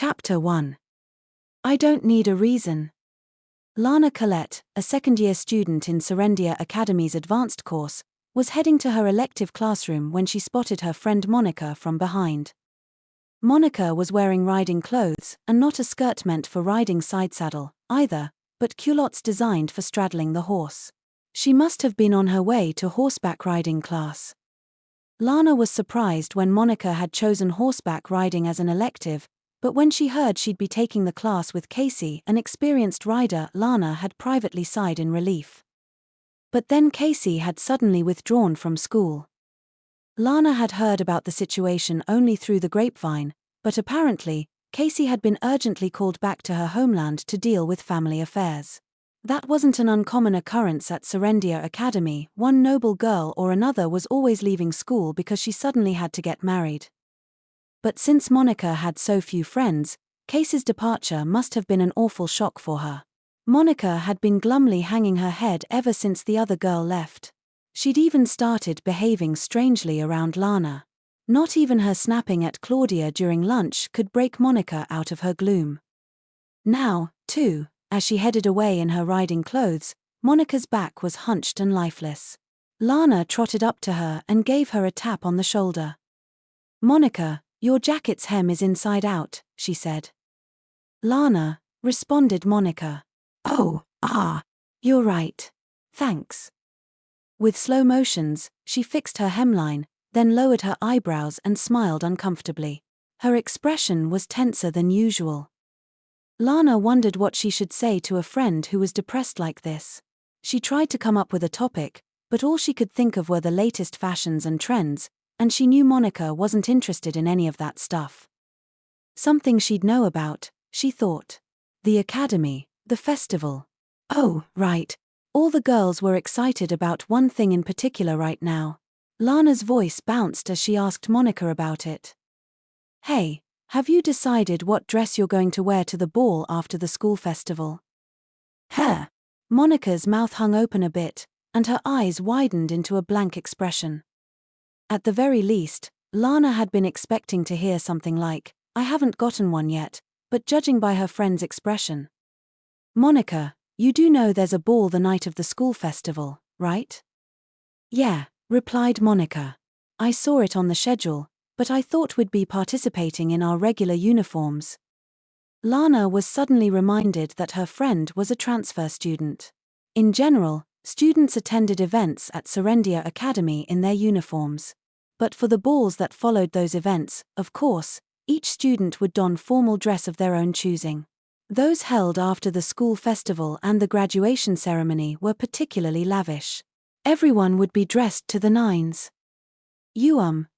Chapter 1. I Don't Need a Reason. Lana Collette, a second-year student in Serendia Academy's advanced course, was heading to her elective classroom when she spotted her friend Monica from behind. Monica was wearing riding clothes, and not a skirt meant for riding side saddle, either, but culottes designed for straddling the horse. She must have been on her way to horseback riding class. Lana was surprised when Monica had chosen horseback riding as an elective, but when she heard she'd be taking the class with Casey, an experienced rider, Lana had privately sighed in relief. But then Casey had suddenly withdrawn from school. Lana had heard about the situation only through the grapevine, but apparently, Casey had been urgently called back to her homeland to deal with family affairs. That wasn't an uncommon occurrence at Serendia Academy. One noble girl or another was always leaving school because she suddenly had to get married. But since Monica had so few friends, Casey's departure must have been an awful shock for her. Monica had been glumly hanging her head ever since the other girl left. She'd even started behaving strangely around Lana. Not even her snapping at Claudia during lunch could break Monica out of her gloom. Now, too, as she headed away in her riding clothes, Monica's back was hunched and lifeless. Lana trotted up to her and gave her a tap on the shoulder. "Monica, your jacket's hem is inside out," she said. "Lana," responded Monica. "Oh, you're right. Thanks." With slow motions, she fixed her hemline, then lowered her eyebrows and smiled uncomfortably. Her expression was tenser than usual. Lana wondered what she should say to a friend who was depressed like this. She tried to come up with a topic, but all she could think of were the latest fashions and trends, and she knew Monica wasn't interested in any of that stuff. Something she'd know about, she thought. The academy, the festival. Oh, right. All the girls were excited about one thing in particular right now. Lana's voice bounced as she asked Monica about it. "Hey, have you decided what dress you're going to wear to the ball after the school festival?" "Huh." Monica's mouth hung open a bit, and her eyes widened into a blank expression. At the very least, Lana had been expecting to hear something like, "I haven't gotten one yet," but judging by her friend's expression. "Monica, you do know there's a ball the night of the school festival, right?" "Yeah," replied Monica. "I saw it on the schedule, but I thought we'd be participating in our regular uniforms." Lana was suddenly reminded that her friend was a transfer student. In general, students attended events at Serendia Academy in their uniforms. But for the balls that followed those events, of course, each student would don formal dress of their own choosing. Those held after the school festival and the graduation ceremony were particularly lavish. Everyone would be dressed to the nines.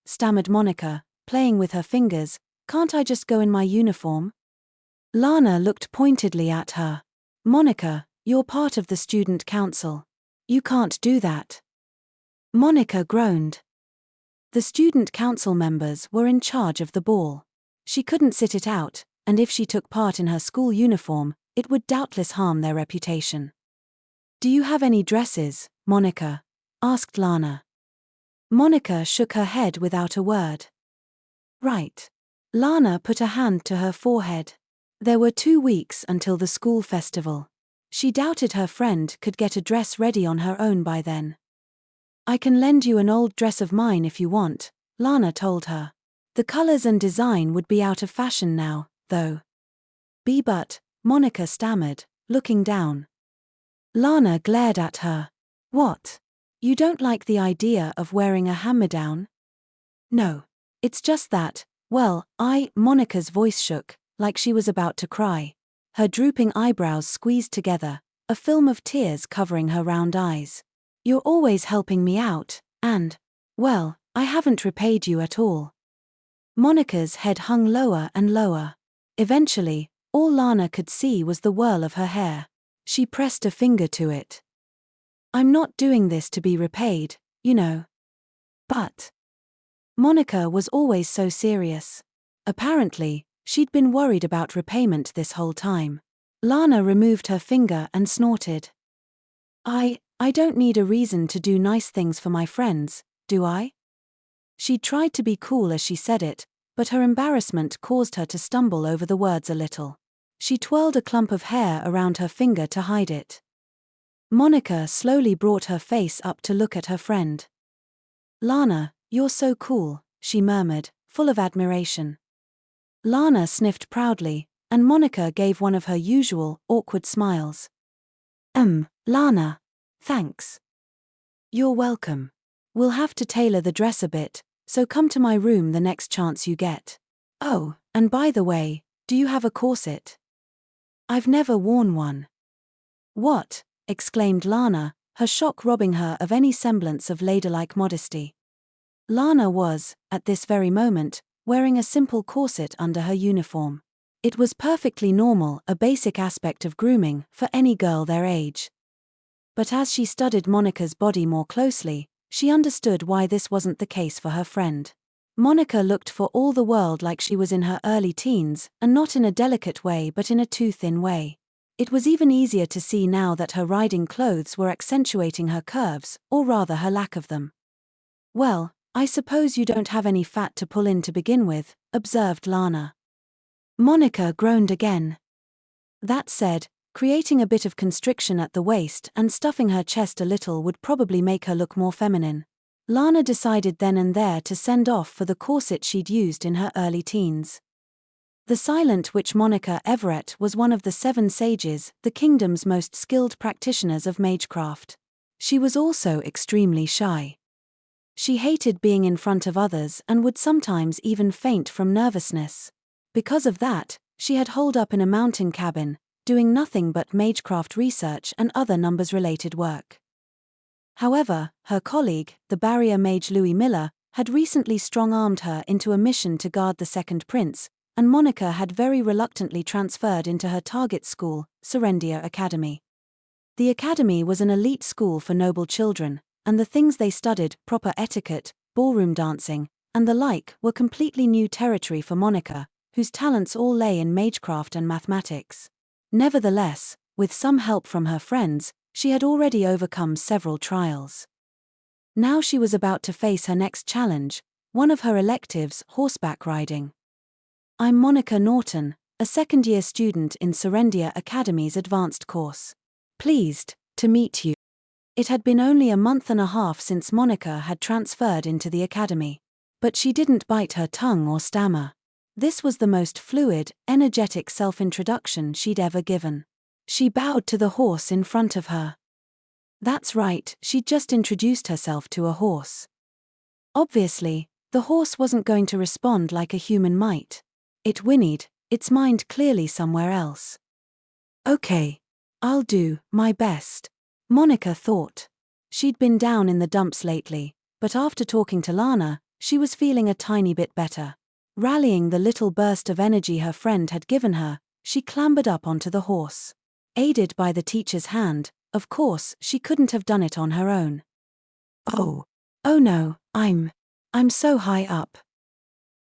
Stammered Monica, playing with her fingers, "can't I just go in my uniform?" Lana looked pointedly at her. "Monica, you're part of the student council. You can't do that." Monica groaned. The student council members were in charge of the ball. She couldn't sit it out, and if she took part in her school uniform, it would doubtless harm their reputation. "Do you have any dresses, Monica?" asked Lana. Monica shook her head without a word. "Right." Lana put a hand to her forehead. There were 2 weeks until the school festival. She doubted her friend could get a dress ready on her own by then. "I can lend you an old dress of mine if you want," Lana told her. "The colors and design would be out of fashion now, though." But," Monica stammered, looking down. Lana glared at her. "What? You don't like the idea of wearing a hand-me-down?" "No. It's just that, Monica's voice shook, like she was about to cry. Her drooping eyebrows squeezed together, a film of tears covering her round eyes. "You're always helping me out, and, I haven't repaid you at all." Monica's head hung lower and lower. Eventually, all Lana could see was the whirl of her hair. She pressed a finger to it. "I'm not doing this to be repaid, you know." "But..." Monica was always so serious. Apparently, she'd been worried about repayment this whole time. Lana removed her finger and snorted. I don't need a reason to do nice things for my friends, do I?" She tried to be cool as she said it, but her embarrassment caused her to stumble over the words a little. She twirled a clump of hair around her finger to hide it. Monica slowly brought her face up to look at her friend. "Lana, you're so cool," she murmured, full of admiration. Lana sniffed proudly, and Monica gave one of her usual, awkward smiles. Lana. Thanks." "You're welcome. We'll have to tailor the dress a bit, so come to my room the next chance you get. Oh, and by the way, do you have a corset? I've never worn one." "What?" exclaimed Lana, her shock robbing her of any semblance of ladylike modesty. Lana was, at this very moment, wearing a simple corset under her uniform. It was perfectly normal, a basic aspect of grooming for any girl their age. But as she studied Monica's body more closely, she understood why this wasn't the case for her friend. Monica looked for all the world like she was in her early teens, and not in a delicate way but in a too-thin way. It was even easier to see now that her riding clothes were accentuating her curves, or rather her lack of them. "Well, I suppose you don't have any fat to pull in to begin with," observed Lana. Monica groaned again. That said, creating a bit of constriction at the waist and stuffing her chest a little would probably make her look more feminine. Lana decided then and there to send off for the corset she'd used in her early teens. The silent witch Monica Everett was one of the 7 sages, the kingdom's most skilled practitioners of magecraft. She was also extremely shy. She hated being in front of others and would sometimes even faint from nervousness. Because of that, she had holed up in a mountain cabin, doing nothing but magecraft research and other numbers-related work. However, her colleague, the barrier mage Louis Miller, had recently strong-armed her into a mission to guard the second prince, and Monica had very reluctantly transferred into her target school, Serendia Academy. The academy was an elite school for noble children, and the things they studied, proper etiquette, ballroom dancing, and the like, were completely new territory for Monica, whose talents all lay in magecraft and mathematics. Nevertheless, with some help from her friends, she had already overcome several trials. Now she was about to face her next challenge, one of her electives, horseback riding. "I'm Monica Norton, a second-year student in Serendia Academy's advanced course. Pleased to meet you." It had been only a month and a half since Monica had transferred into the academy. But she didn't bite her tongue or stammer. This was the most fluid, energetic self-introduction she'd ever given. She bowed to the horse in front of her. That's right, she'd just introduced herself to a horse. Obviously, the horse wasn't going to respond like a human might. It whinnied, its mind clearly somewhere else. "Okay. I'll do my best," Monica thought. She'd been down in the dumps lately, but after talking to Lana, she was feeling a tiny bit better. Rallying the little burst of energy her friend had given her, she clambered up onto the horse. Aided by the teacher's hand, of course, she couldn't have done it on her own. Oh no, I'm so high up."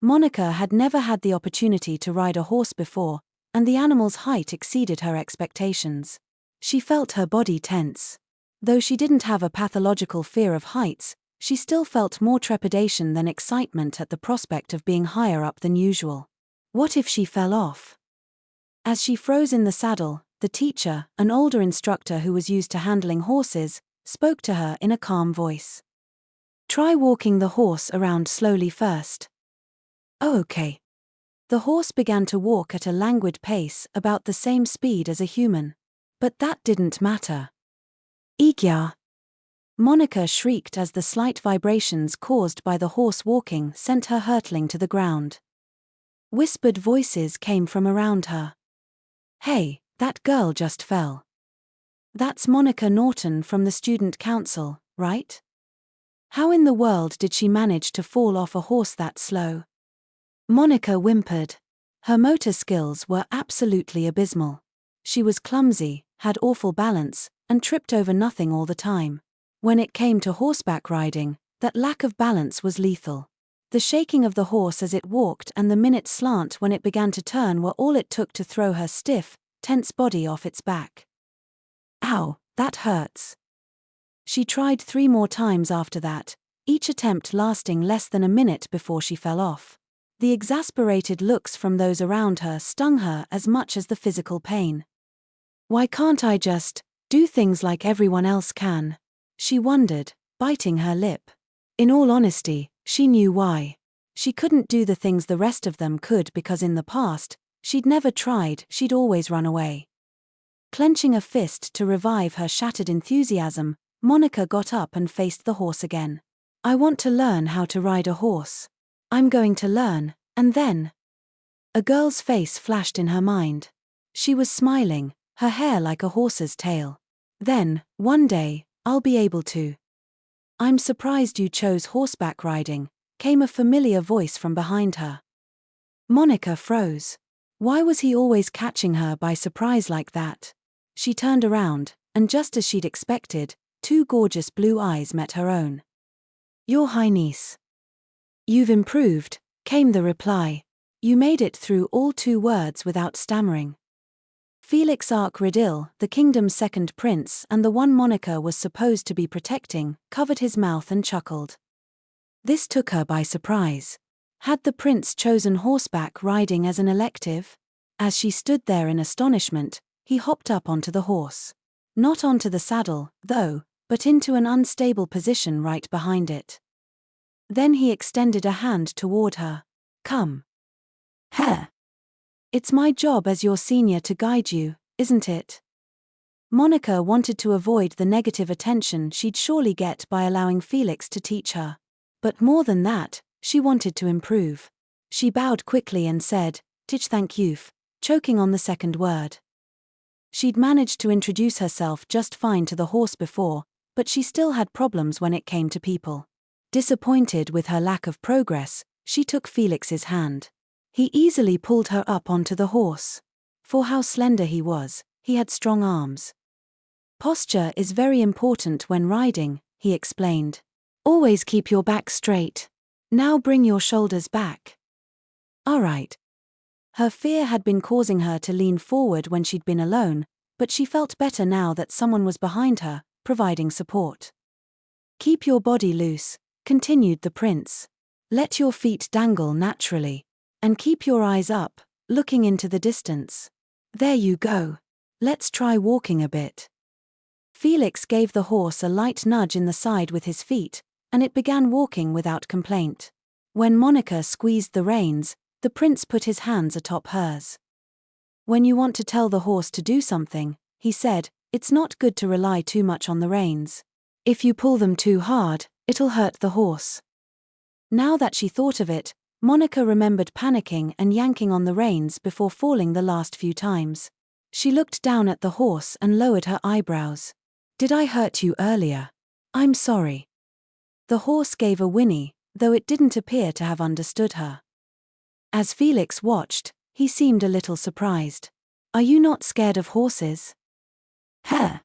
Monica had never had the opportunity to ride a horse before, and the animal's height exceeded her expectations. She felt her body tense. Though she didn't have a pathological fear of heights, she still felt more trepidation than excitement at the prospect of being higher up than usual. What if she fell off? As she froze in the saddle, the teacher, an older instructor who was used to handling horses, spoke to her in a calm voice. "Try walking the horse around slowly first." "Oh, okay." The horse began to walk at a languid pace, about the same speed as a human. But that didn't matter. "Igya!" Monica shrieked as the slight vibrations caused by the horse walking sent her hurtling to the ground. Whispered voices came from around her. "Hey, that girl just fell. That's Monica Norton from the student council, right? How in the world did she manage to fall off a horse that slow?" Monica whimpered. Her motor skills were absolutely abysmal. She was clumsy, had awful balance, and tripped over nothing all the time. When it came to horseback riding, that lack of balance was lethal. The shaking of the horse as it walked and the minute slant when it began to turn were all it took to throw her stiff, tense body off its back. "Ow, that hurts." She tried 3 more times after that, each attempt lasting less than a minute before she fell off. The exasperated looks from those around her stung her as much as the physical pain. Why can't I just do things like everyone else can? She wondered, biting her lip. In all honesty, she knew why. She couldn't do the things the rest of them could because in the past, she'd never tried, she'd always run away. Clenching a fist to revive her shattered enthusiasm, Monica got up and faced the horse again. I want to learn how to ride a horse. I'm going to learn, and then. A girl's face flashed in her mind. She was smiling, her hair like a horse's tail. Then, one day, I'll be able to. I'm surprised you chose horseback riding, came a familiar voice from behind her. Monica froze. Why was he always catching her by surprise like that? She turned around, and just as she'd expected, two gorgeous blue eyes met her own. Your Highness. You've improved, came the reply. You made it through all 2 words without stammering. Felix Arc-Riddil, the kingdom's second prince and the one Monica was supposed to be protecting, covered his mouth and chuckled. This took her by surprise. Had the prince chosen horseback riding as an elective? As she stood there in astonishment, he hopped up onto the horse. Not onto the saddle, though, but into an unstable position right behind it. Then he extended a hand toward her. Come. Heh. It's my job as your senior to guide you, isn't it? Monica wanted to avoid the negative attention she'd surely get by allowing Felix to teach her. But more than that, she wanted to improve. She bowed quickly and said, "Tich thank you," choking on the second word. She'd managed to introduce herself just fine to the horse before, but she still had problems when it came to people. Disappointed with her lack of progress, she took Felix's hand. He easily pulled her up onto the horse. For how slender he was, he had strong arms. Posture is very important when riding, he explained. Always keep your back straight. Now bring your shoulders back. All right. Her fear had been causing her to lean forward when she'd been alone, but she felt better now that someone was behind her, providing support. Keep your body loose, continued the prince. Let your feet dangle naturally. And keep your eyes up, looking into the distance. There you go. Let's try walking a bit. Felix gave the horse a light nudge in the side with his feet, and it began walking without complaint. When Monica squeezed the reins, the prince put his hands atop hers. When you want to tell the horse to do something, he said, it's not good to rely too much on the reins. If you pull them too hard, it'll hurt the horse. Now that she thought of it, Monica remembered panicking and yanking on the reins before falling the last few times. She looked down at the horse and lowered her eyebrows. Did I hurt you earlier? I'm sorry. The horse gave a whinny, though it didn't appear to have understood her. As Felix watched, he seemed a little surprised. Are you not scared of horses? Heh.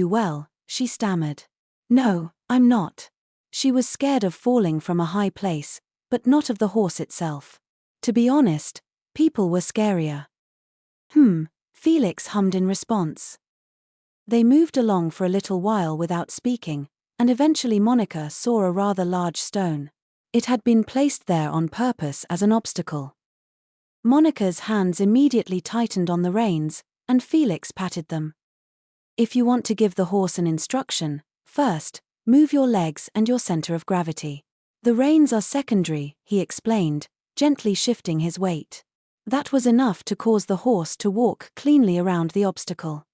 Well, she stammered. No, I'm not. She was scared of falling from a high place, but not of the horse itself. To be honest, people were scarier. Felix hummed in response. They moved along for a little while without speaking, and eventually Monica saw a rather large stone. It had been placed there on purpose as an obstacle. Monica's hands immediately tightened on the reins, and Felix patted them. If you want to give the horse an instruction, first, move your legs and your center of gravity. The reins are secondary, he explained, gently shifting his weight. That was enough to cause the horse to walk cleanly around the obstacle.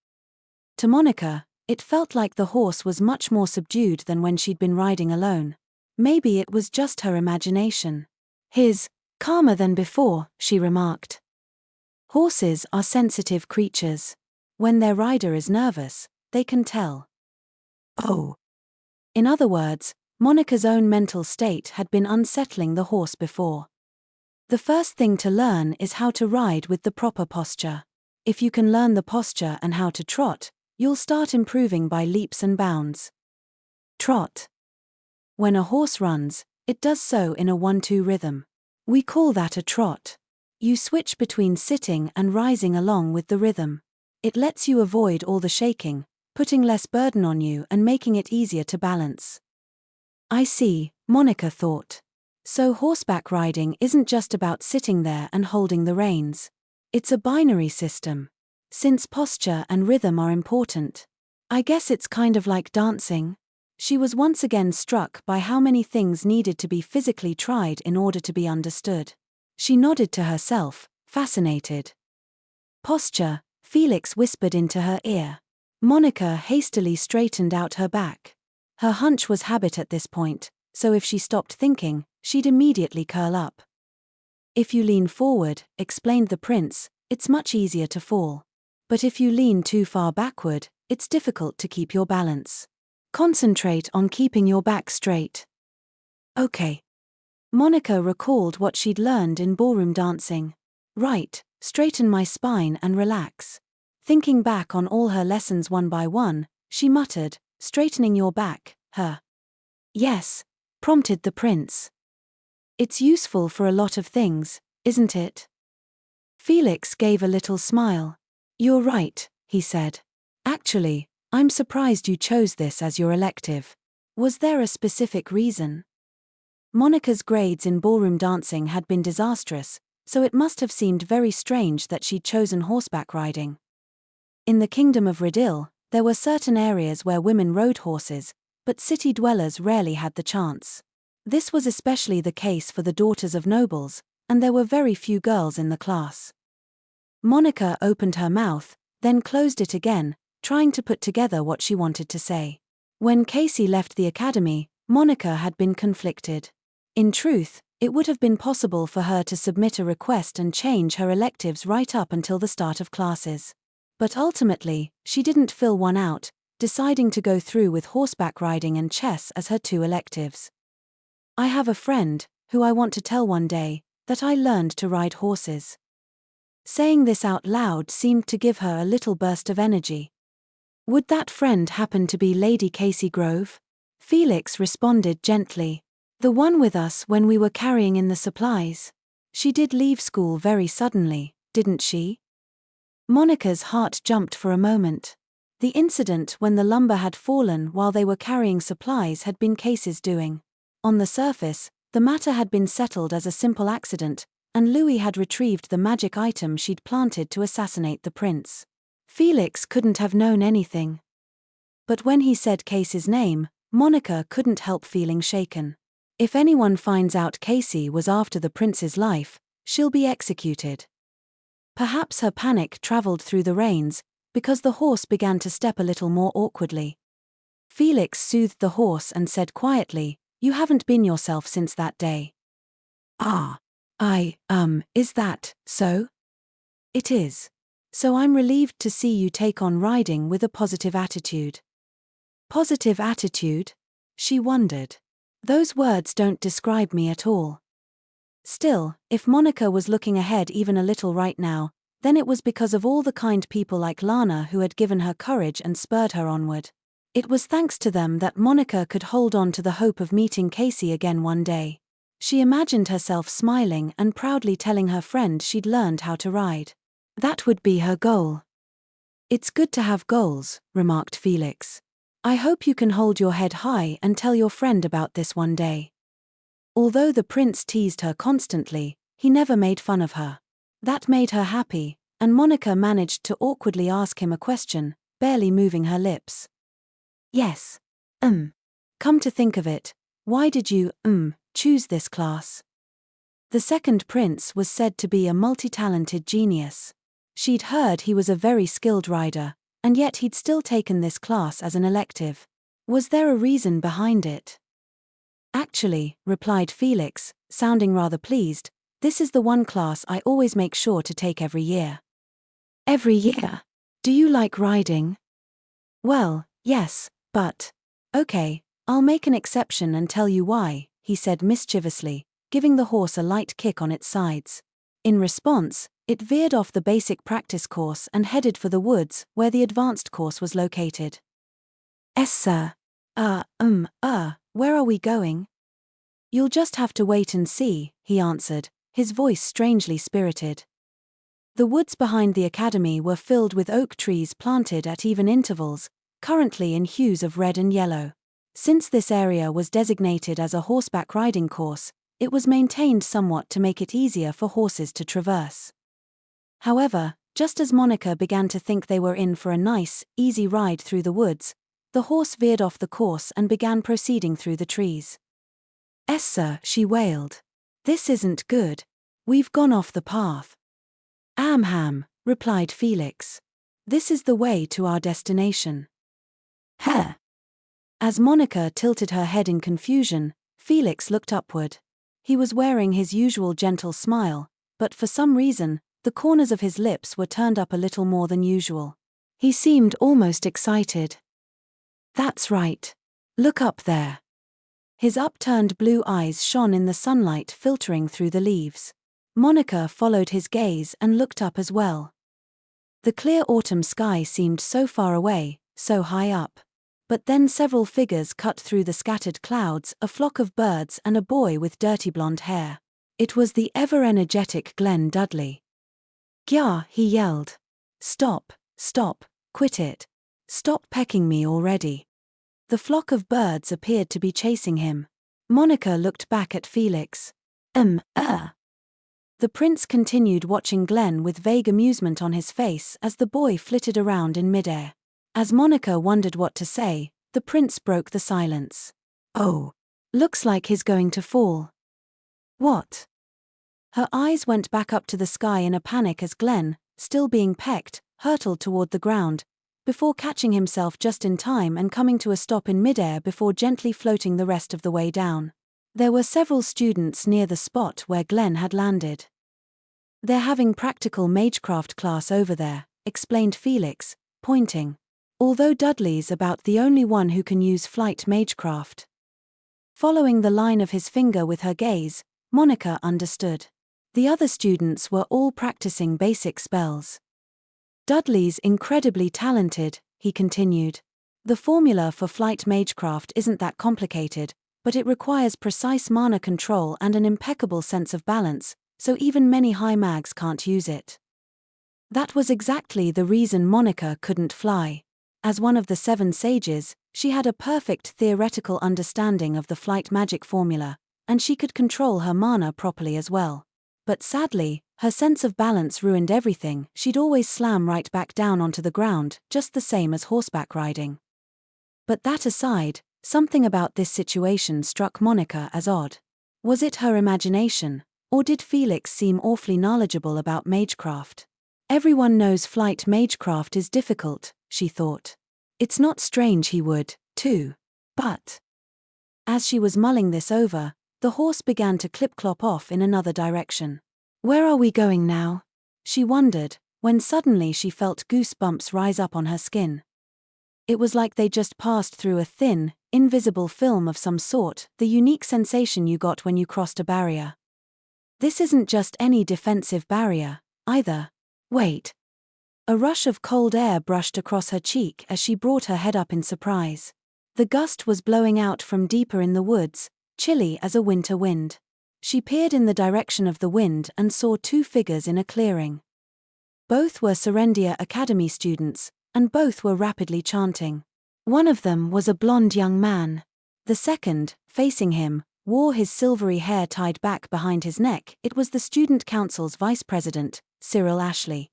To Monica, it felt like the horse was much more subdued than when she'd been riding alone. Maybe it was just her imagination. He's calmer than before, she remarked. Horses are sensitive creatures. When their rider is nervous, they can tell. Oh. In other words, Monica's own mental state had been unsettling the horse before. The first thing to learn is how to ride with the proper posture. If you can learn the posture and how to trot, you'll start improving by leaps and bounds. Trot. When a horse runs, it does so in a 1-2 rhythm. We call that a trot. You switch between sitting and rising along with the rhythm. It lets you avoid all the shaking, putting less burden on you and making it easier to balance. I see, Monica thought. So horseback riding isn't just about sitting there and holding the reins. It's a binary system. Since posture and rhythm are important. I guess it's kind of like dancing. She was once again struck by how many things needed to be physically tried in order to be understood. She nodded to herself, fascinated. Posture, Felix whispered into her ear. Monica hastily straightened out her back. Her hunch was habit at this point, so if she stopped thinking, she'd immediately curl up. If you lean forward, explained the prince, it's much easier to fall. But if you lean too far backward, it's difficult to keep your balance. Concentrate on keeping your back straight. Okay. Monica recalled what she'd learned in ballroom dancing. Right, straighten my spine and relax. Thinking back on all her lessons one by one, she muttered, straightening your back, Yes, prompted the prince. It's useful for a lot of things, isn't it? Felix gave a little smile. You're right, he said. Actually, I'm surprised you chose this as your elective. Was there a specific reason? Monica's grades in ballroom dancing had been disastrous, so it must have seemed very strange that she'd chosen horseback riding. In the kingdom of Ridil, there were certain areas where women rode horses, but city dwellers rarely had the chance. This was especially the case for the daughters of nobles, and there were very few girls in the class. Monica opened her mouth, then closed it again, trying to put together what she wanted to say. When Casey left the academy, Monica had been conflicted. In truth, it would have been possible for her to submit a request and change her electives right up until the start of classes. But ultimately, she didn't fill one out, deciding to go through with horseback riding and chess as her two electives. I have a friend, who I want to tell one day, that I learned to ride horses. Saying this out loud seemed to give her a little burst of energy. Would that friend happen to be Lady Casey Grove? Felix responded gently. The one with us when we were carrying in the supplies. She did leave school very suddenly, didn't she? Monica's heart jumped for a moment. The incident when the lumber had fallen while they were carrying supplies had been Casey's doing. On the surface, the matter had been settled as a simple accident, and Louis had retrieved the magic item she'd planted to assassinate the prince. Felix couldn't have known anything. But when he said Casey's name, Monica couldn't help feeling shaken. If anyone finds out Casey was after the prince's life, she'll be executed. Perhaps her panic traveled through the reins, because the horse began to step a little more awkwardly. Felix soothed the horse and said quietly, "You haven't been yourself since that day." Is that so? It is. So I'm relieved to see you take on riding with a positive attitude. Positive attitude? She wondered. Those words don't describe me at all. Still, if Monica was looking ahead even a little right now, then it was because of all the kind people like Lana who had given her courage and spurred her onward. It was thanks to them that Monica could hold on to the hope of meeting Casey again one day. She imagined herself smiling and proudly telling her friend she'd learned how to ride. That would be her goal. It's good to have goals, remarked Felix. I hope you can hold your head high and tell your friend about this one day. Although the prince teased her constantly, he never made fun of her. That made her happy, and Monica managed to awkwardly ask him a question, barely moving her lips. Yes. Come to think of it, why did you, choose this class? The second prince was said to be a multi-talented genius. She'd heard he was a very skilled rider, and yet he'd still taken this class as an elective. Was there a reason behind it? Actually, replied Felix, sounding rather pleased, this is the one class I always make sure to take every year. Every year? Do you like riding? Well, yes, but... Okay, I'll make an exception and tell you why, he said mischievously, giving the horse a light kick on its sides. In response, it veered off the basic practice course and headed for the woods, where the advanced course was located. "Yes, sir. Where are we going?" "You'll just have to wait and see," he answered, his voice strangely spirited. The woods behind the academy were filled with oak trees planted at even intervals, currently in hues of red and yellow. Since this area was designated as a horseback riding course, It was maintained somewhat to make it easier for horses to traverse. However, just as Monica began to think they were in for a nice, easy ride through the woods, the horse veered off the course and began proceeding through the trees. Sir, she wailed. This isn't good. We've gone off the path. Amham, replied Felix. This is the way to our destination. Heh. As Monica tilted her head in confusion, Felix looked upward. He was wearing his usual gentle smile, but for some reason, the corners of his lips were turned up a little more than usual. He seemed almost excited. That's right. Look up there. His upturned blue eyes shone in the sunlight filtering through the leaves. Monica followed his gaze and looked up as well. The clear autumn sky seemed so far away, so high up. But then several figures cut through the scattered clouds, a flock of birds and a boy with dirty blonde hair. It was the ever-energetic Glenn Dudley. Gyah, he yelled. Stop, stop, quit it. Stop pecking me already. The flock of birds appeared to be chasing him. Monica looked back at Felix. The prince continued watching Glenn with vague amusement on his face as the boy flitted around in midair. As Monica wondered what to say, the prince broke the silence. Oh, looks like he's going to fall. What? Her eyes went back up to the sky in a panic as Glenn, still being pecked, hurtled toward the ground, before catching himself just in time and coming to a stop in midair before gently floating the rest of the way down. There were several students near the spot where Glenn had landed. They're having practical magecraft class over there, explained Felix, pointing. Although Dudley's about the only one who can use flight magecraft. Following the line of his finger with her gaze, Monica understood. The other students were all practicing basic spells. Dudley's incredibly talented, he continued. The formula for flight magecraft isn't that complicated, but it requires precise mana control and an impeccable sense of balance, so even many high mags can't use it. That was exactly the reason Monica couldn't fly. As one of the 7 sages, she had a perfect theoretical understanding of the flight magic formula, and she could control her mana properly as well. But sadly, her sense of balance ruined everything. She'd always slam right back down onto the ground, just the same as horseback riding. But that aside, something about this situation struck Monica as odd. Was it her imagination, or did Felix seem awfully knowledgeable about magecraft? Everyone knows flight magecraft is difficult, she thought. It's not strange he would, too. But as she was mulling this over, the horse began to clip-clop off in another direction. Where are we going now? She wondered, when suddenly she felt goosebumps rise up on her skin. It was like they just passed through a thin, invisible film of some sort, the unique sensation you got when you crossed a barrier. This isn't just any defensive barrier, either. Wait. A rush of cold air brushed across her cheek as she brought her head up in surprise. The gust was blowing out from deeper in the woods, chilly as a winter wind. She peered in the direction of the wind and saw 2 figures in a clearing. Both were Serendia Academy students, and both were rapidly chanting. One of them was a blonde young man. The second, facing him, wore his silvery hair tied back behind his neck. It was the student council's vice president, Cyril Ashley.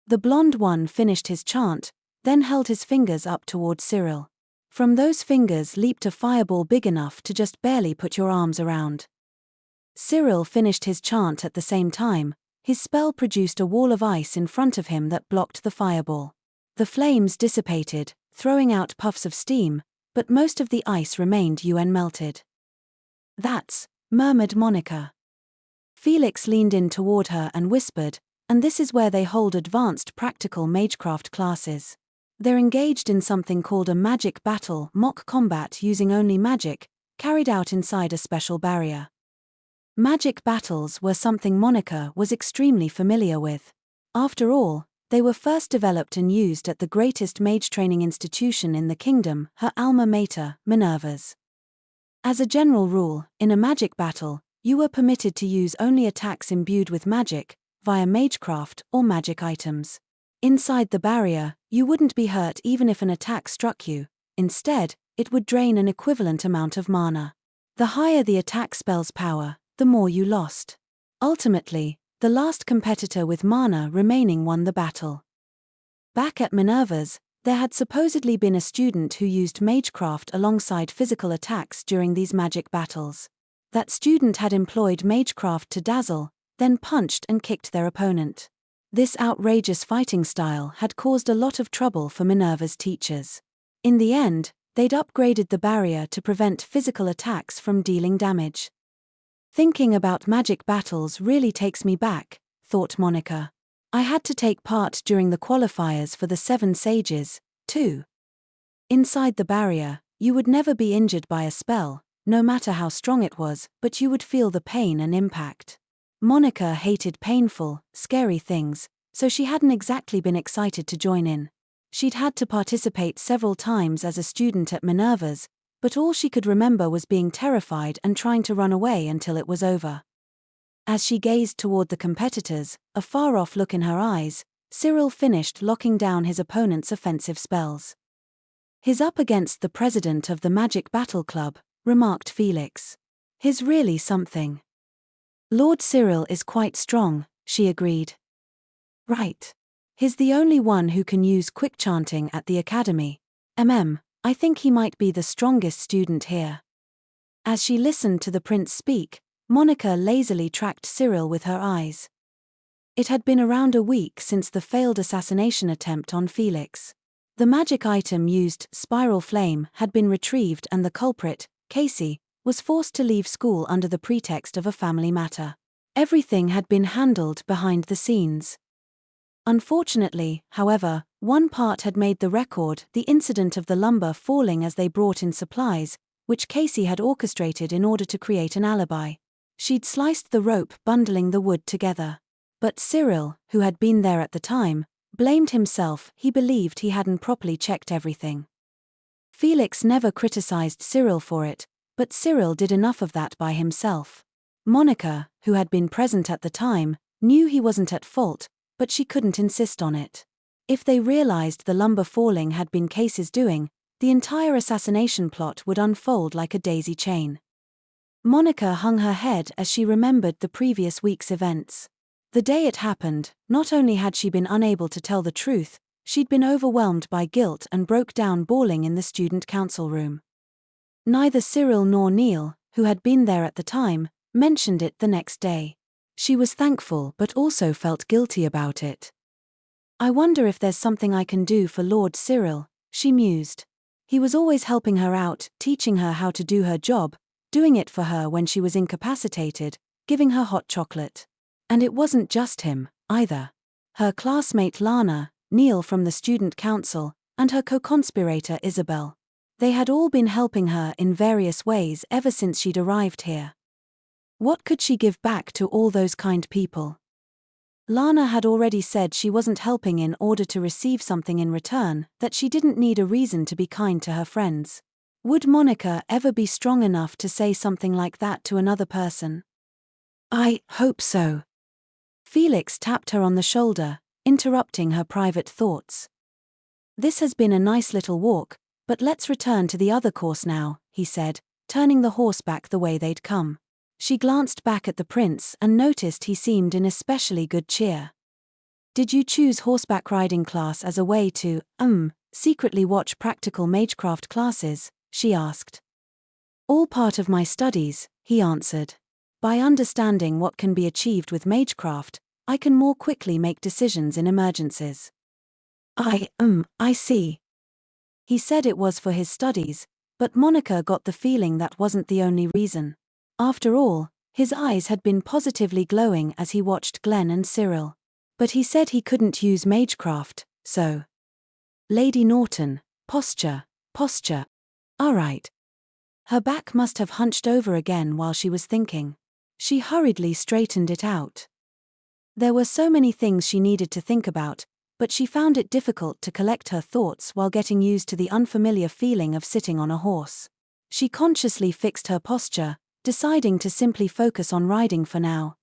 The blonde one finished his chant, then held his fingers up toward Cyril. From those fingers leaped a fireball big enough to just barely put your arms around. Cyril finished his chant at the same time. His spell produced a wall of ice in front of him that blocked the fireball. The flames dissipated, throwing out puffs of steam, but most of the ice remained unmelted. That's, murmured Monica. Felix leaned in toward her and whispered, and this is where they hold advanced practical magecraft classes. They're engaged in something called a magic battle, mock combat using only magic, carried out inside a special barrier. Magic battles were something Monica was extremely familiar with. After all, they were first developed and used at the greatest mage training institution in the kingdom, her alma mater, Minerva's. As a general rule, in a magic battle, you were permitted to use only attacks imbued with magic, via magecraft or magic items. Inside the barrier, you wouldn't be hurt even if an attack struck you. Instead, it would drain an equivalent amount of mana. The higher the attack spell's power, the more you lost. Ultimately, the last competitor with mana remaining won the battle. Back at Minerva's, there had supposedly been a student who used magecraft alongside physical attacks during these magic battles. That student had employed magecraft to dazzle, then punched and kicked their opponent. This outrageous fighting style had caused a lot of trouble for Minerva's teachers. In the end, they'd upgraded the barrier to prevent physical attacks from dealing damage. Thinking about magic battles really takes me back, thought Monica. I had to take part during the qualifiers for the 7 Sages, too. Inside the barrier, you would never be injured by a spell, no matter how strong it was, but you would feel the pain and impact. Monica hated painful, scary things, so she hadn't exactly been excited to join in. She'd had to participate several times as a student at Minerva's, but all she could remember was being terrified and trying to run away until it was over. As she gazed toward the competitors, a far-off look in her eyes, Cyril finished locking down his opponent's offensive spells. "He's up against the president of the Magic Battle Club," remarked Felix. "He's really something." "Lord Cyril is quite strong," she agreed. "Right. He's the only one who can use quick chanting at the academy. I think he might be the strongest student here." As she listened to the prince speak, Monica lazily tracked Cyril with her eyes. It had been around a week since the failed assassination attempt on Felix. The magic item used, Spiral Flame, had been retrieved and the culprit, Casey, was forced to leave school under the pretext of a family matter. Everything had been handled behind the scenes. Unfortunately, however, one part had made the record, the incident of the lumber falling as they brought in supplies, which Casey had orchestrated in order to create an alibi. She'd sliced the rope bundling the wood together. But Cyril, who had been there at the time, blamed himself. He believed he hadn't properly checked everything. Felix never criticized Cyril for it, but Cyril did enough of that by himself. Monica, who had been present at the time, knew he wasn't at fault, but she couldn't insist on it. If they realized the lumber falling had been Casey's doing, the entire assassination plot would unfold like a daisy chain. Monica hung her head as she remembered the previous week's events. The day it happened, not only had she been unable to tell the truth, she'd been overwhelmed by guilt and broke down bawling in the student council room. Neither Cyril nor Neil, who had been there at the time, mentioned it the next day. She was thankful but also felt guilty about it. "I wonder if there's something I can do for Lord Cyril," she mused. He was always helping her out, teaching her how to do her job, doing it for her when she was incapacitated, giving her hot chocolate. And it wasn't just him, either. Her classmate Lana, Neil from the student council, and her co-conspirator Isabel. They had all been helping her in various ways ever since she'd arrived here. What could she give back to all those kind people? Lana had already said she wasn't helping in order to receive something in return, that she didn't need a reason to be kind to her friends. Would Monica ever be strong enough to say something like that to another person? "I hope so." Felix tapped her on the shoulder, interrupting her private thoughts. "This has been a nice little walk, but let's return to the other course now," he said, turning the horse back the way they'd come. She glanced back at the prince and noticed he seemed in especially good cheer. "Did you choose horseback riding class as a way to, secretly watch practical magecraft classes?" she asked. "All part of my studies," he answered. "By understanding what can be achieved with magecraft, I can more quickly make decisions in emergencies." I see." He said it was for his studies, but Monica got the feeling that wasn't the only reason. After all, his eyes had been positively glowing as he watched Glenn and Cyril. But he said he couldn't use magecraft, so. Lady Norton, posture. Alright. Her back must have hunched over again while she was thinking. She hurriedly straightened it out. There were so many things she needed to think about, but she found it difficult to collect her thoughts while getting used to the unfamiliar feeling of sitting on a horse. She consciously fixed her posture, deciding to simply focus on riding for now.